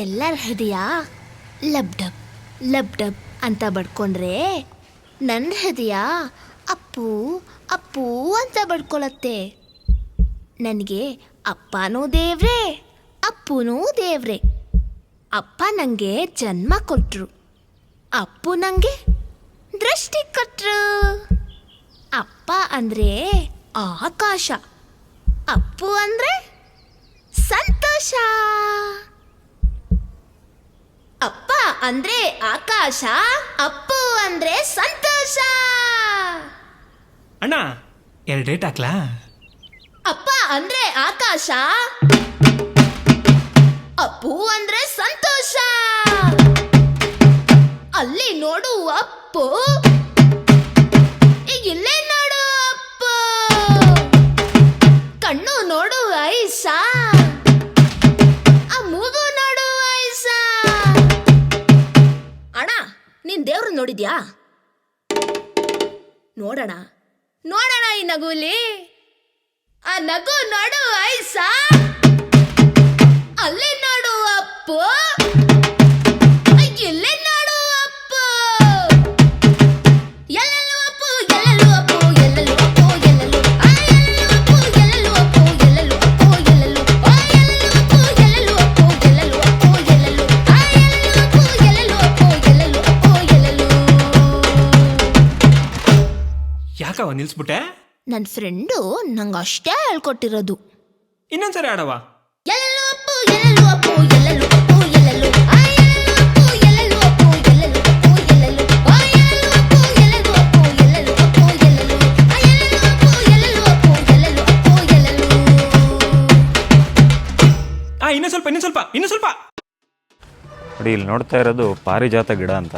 ಎಲ್ಲರ ಹೃದಯ ಲಬ್ dub ಲಬ್ dub ಅಂತ ಬಡ್ಕೊಂಡ್ರೆ ನನ್ನ ಹೃದಯ ಅಪ್ಪು ಅಪ್ಪು ಅಂತ ಬಡ್ಕೊಳತ್ತೆ. ನನಗೆ ಅಪ್ಪನೂ ದೇವ್ರೆ, ಅಪ್ಪನೂ ದೇವ್ರೆ. ಅಪ್ಪ ನನಗೆ ಜನ್ಮ ಕೊಟ್ಟರು, ಅಪ್ಪು ನನಗೆ ದೃಷ್ಟಿ ಕೊಟ್ಟರು. ಅಪ್ಪ ಅಂದರೆ ಆಕಾಶ, ಅಪ್ಪು ಅಂದರೆ ಸಂತೋಷ. ಅಪ್ಪ ಅಂದ್ರೆ ಆಕಾಶ, ಅಪ್ಪು ಅಂದ್ರೆ ಸಂತೋಷ. ಅಣ್ಣ 2 ಡೇಟ್ ಹಾಕ್ಲಾ? ಅಪ್ಪ ಅಂದ್ರೆ ಆಕಾಶ, ಅಪ್ಪು ಅಂದ್ರೆ ಸಂತೋಷ. ಅಲ್ಲಿ ನೋಡು ಅಪ್ಪು, ಇಲ್ಲೇ ನೋಡು ಅಪ್ಪು. ಕಣ್ಣು ನೋಡು ಐಸಾ, ಆ ಮೂಗು ನೋಡು ಐಸಾ. ಅಣ್ಣ, ನೀನ್ ದೇವ್ರು ನೋಡಿದ್ಯಾ? ನೋಡೋಣ ನೋಡೋಣ ಈ ನಗುಲಿ, ಆ ನಗು ನೋಡು ಐಸಾ. ಅಲ್ಲಿ ನೋಡು ಅಪ್ಪು, ಇಲ್ಲೇ ನೋಡು ಅಪ್ಪು. ಎಲ್ಲೆಲ್ಲೂ ಅಪ್ಪು, ಎಲ್ಲೆಲ್ಲೂ ಅಪ್ಪು, ಎಲ್ಲೆಲ್ಲೂ ಅಪ್ಪು, ಎಲ್ಲೆಲ್ಲೂ ಅಪ್ಪು, ಎಲ್ಲೆಲ್ಲೂ ಅಪ್ಪು, ಎಲ್ಲೆಲ್ಲೂ ಅಪ್ಪು, ಎಲ್ಲೆಲ್ಲೂ ಅಪ್ಪು, ಎಲ್ಲೆಲ್ಲೂ ಅಪ್ಪು, ಎಲ್ಲೆಲ್ಲೂ ಅಪ್ಪು, ಎಲ್ಲೆಲ್ಲೂ ಅಪ್ಪು, ಎಲ್ಲೆಲ್ಲೂ ಅಪ್ಪು, ಎಲ್ಲೆಲ್ಲೂ ಅಪ್ಪು, ಎಲ್ಲೆಲ್ಲೂ. ಯಾಕವ ನಿಲ್ಸ್ಬಿಟ್ಟೆ? ನನ್ನ ಫ್ರೆಂಡು ನಂಗೆ ಅಷ್ಟೇ ಹೇಳ್ಕೊಟ್ಟಿರೋದು. ಇನ್ನೊಂದ್ಸರಿ ಆಡವ. ಎಲ್ಲೆಲ್ಲೂ ಅಪ್ಪು, ಎಲ್ಲೆಲ್ಲೂ ಅಪ್ಪು, ಎಲ್ಲೆಲ್ಲೂ ಅಪ್ಪು, ಎಲ್ಲೆಲ್ಲೂ ಅಪ್ಪು, ಎಲ್ಲೆಲ್ಲೂ ಅಪ್ಪು, ಎಲ್ಲೆಲ್ಲೂ ಅಪ್ಪು, ಎಲ್ಲೆಲ್ಲೂ ಅಪ್ಪು, ಎಲ್ಲೆಲ್ಲೂ ಅಪ್ಪು, ಎಲ್ಲೆಲ್ಲೂ ಅಪ್ಪು, ಎಲ್ಲೆಲ್ಲೂ ಅಪ್ಪು, ಎಲ್ಲೆಲ್ಲೂ ಅಪ್ಪು, ಎಲ್ಲೆಲ್ಲೂ ಅಪ್ಪು, ಎಲ್ಲೆಲ್ಲೂ. ಇನ್ನೂ ಸ್ವಲ್ಪ ನೋಡಿ, ಇಲ್ಲಿ ನೋಡ್ತಾ ಇರೋದು ಪಾರಿಜಾತ ಗಿಡ ಅಂತ.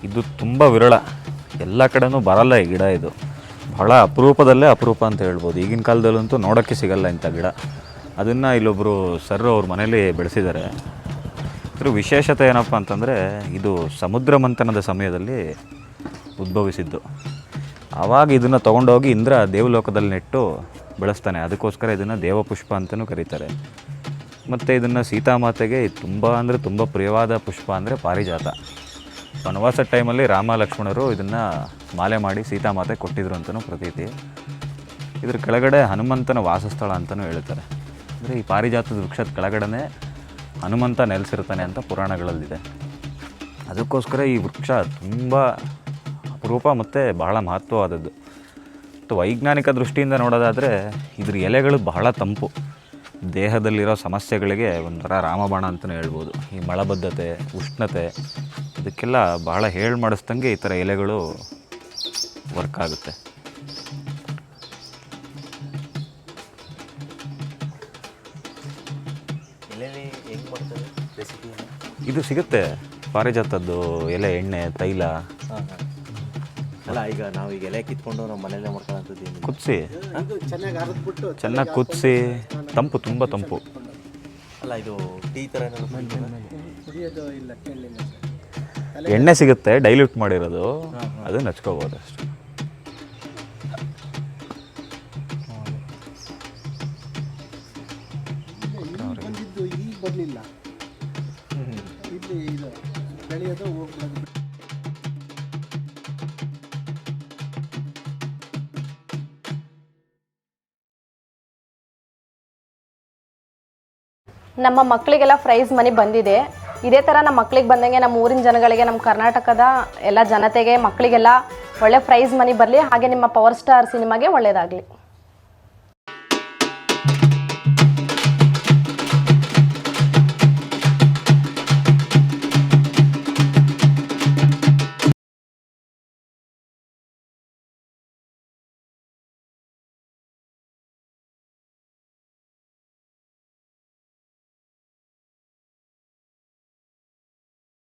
ಇದು ತುಂಬ ವಿರಳ, ಎಲ್ಲ ಕಡೆನೂ ಬರಲ್ಲ ಈ ಗಿಡ. ಇದು ಬಹಳ ಅಪರೂಪದಲ್ಲೇ ಅಪರೂಪ ಅಂತ ಹೇಳ್ಬೋದು. ಈಗಿನ ಕಾಲದಲ್ಲಂತೂ ನೋಡೋಕ್ಕೆ ಸಿಗಲ್ಲ ಇಂಥ ಗಿಡ. ಅದನ್ನು ಇಲ್ಲೊಬ್ಬರು ಸರ್ ಅವ್ರ ಮನೇಲಿ ಬೆಳೆಸಿದ್ದಾರೆ. ಇದ್ರ ವಿಶೇಷತೆ ಏನಪ್ಪ ಅಂತಂದರೆ, ಇದು ಸಮುದ್ರ ಮಂಥನದ ಸಮಯದಲ್ಲಿ ಉದ್ಭವಿಸಿದ್ದು. ಆವಾಗ ಇದನ್ನು ತೊಗೊಂಡೋಗಿ ಇಂದ್ರ ದೇವಲೋಕದಲ್ಲಿ ನೆಟ್ಟು ಬೆಳೆಸ್ತಾನೆ. ಅದಕ್ಕೋಸ್ಕರ ಇದನ್ನು ದೇವಪುಷ್ಪ ಅಂತಲೂ ಕರೀತಾರೆ. ಮತ್ತು ಇದನ್ನು ಸೀತಾಮಾತೆಗೆ ತುಂಬ ಪ್ರಿಯವಾದ ಪುಷ್ಪ ಅಂದರೆ ಪಾರಿಜಾತ. ವನವಾಸ ಟೈಮಲ್ಲಿ ರಾಮ ಲಕ್ಷ್ಮಣರು ಇದನ್ನು ಮಾಲೆ ಮಾಡಿ ಸೀತಾಮಾತೆ ಕೊಟ್ಟಿದ್ರು ಅಂತಲೂ ಪ್ರತೀತಿ. ಇದ್ರ ಕೆಳಗಡೆ ಹನುಮಂತನ ವಾಸಸ್ಥಳ ಅಂತಲೂ ಹೇಳ್ತಾರೆ. ಅಂದರೆ ಈ ಪಾರಿಜಾತದ ವೃಕ್ಷದ ಕೆಳಗಡೆ ಹನುಮಂತ ನೆಲೆಸಿರ್ತಾನೆ ಅಂತ ಪುರಾಣಗಳಲ್ಲಿದೆ. ಅದಕ್ಕೋಸ್ಕರ ಈ ವೃಕ್ಷ ತುಂಬ ಅಪರೂಪ ಮತ್ತು ಬಹಳ ಮಹತ್ವವಾದದ್ದು. ಮತ್ತು ವೈಜ್ಞಾನಿಕ ದೃಷ್ಟಿಯಿಂದ ನೋಡೋದಾದರೆ ಇದ್ರ ಎಲೆಗಳು ಬಹಳ ತಂಪು. ದೇಹದಲ್ಲಿರೋ ಸಮಸ್ಯೆಗಳಿಗೆ ಒಂಥರ ರಾಮಬಾಣ ಅಂತಲೇ ಹೇಳ್ಬೋದು. ಈ ಮಳಬದ್ಧತೆ, ಉಷ್ಣತೆ, ಇದಕ್ಕೆಲ್ಲ ಬಹಳ ಹೇಳಿ ಮಾಡಿಸ್ದಂಗೆ ಈ ಥರ ಎಲೆಗಳು ವರ್ಕ್ ಆಗುತ್ತೆ. ಇದು ಸಿಗುತ್ತೆ ಪಾರಿಜಾತದ್ದು ಎಲೆ, ಎಣ್ಣೆ, ತೈಲ. ಅಲ್ಲ, ಈಗ ನಾವು ಈಗ ಎಲೆ ಕಿತ್ಕೊಂಡು ನಮ್ಮ ಮನೆಯಲ್ಲೇ ಮಾಡ್ಕೊಳ್ಳೋಂಥದ್ದು ಕುದಿಸಿ ಚೆನ್ನಾಗಿ ಕುದಿಸಿ, ತಂಪು, ತುಂಬ ತಂಪು. ಅಲ್ಲ, ಇದು ಟೀ ಥರ ಎಣ್ಣೆ ಸಿಗುತ್ತೆ ಡೈಲ್ಯೂಟ್ ಮಾಡಿರೋದು, ಅದನ್ನ ಹಚ್ಕೋಬೋದು ಅಷ್ಟೇ. ಈಗ ಬರಲಿಲ್ಲ, ಇಲ್ಲಿ ಇದು ಬೆಳೆಯೋದು ಹೋಗ್ಬೋದು. ನಮ್ಮ ಮಕ್ಕಳಿಗೆಲ್ಲ ಪ್ರೈಸ್ ಮನಿ ಬಂದಿದೆ. ಇದೇ ಥರ ನಮ್ಮ ಮಕ್ಕಳಿಗೆ ಬಂದಂಗೆ ನಮ್ಮ ಊರಿನ ಜನಗಳಿಗೆ, ನಮ್ಮ ಕರ್ನಾಟಕದ ಎಲ್ಲ ಜನತೆಗೆ, ಮಕ್ಕಳಿಗೆಲ್ಲ ಒಳ್ಳೆ ಪ್ರೈಸ್ ಮನಿ ಬರಲಿ. ಹಾಗೆ ನಿಮ್ಮ ಪವರ್ ಸ್ಟಾರ್ ಸಿನಿಮಾಗೆ ಒಳ್ಳೆಯದಾಗಲಿ.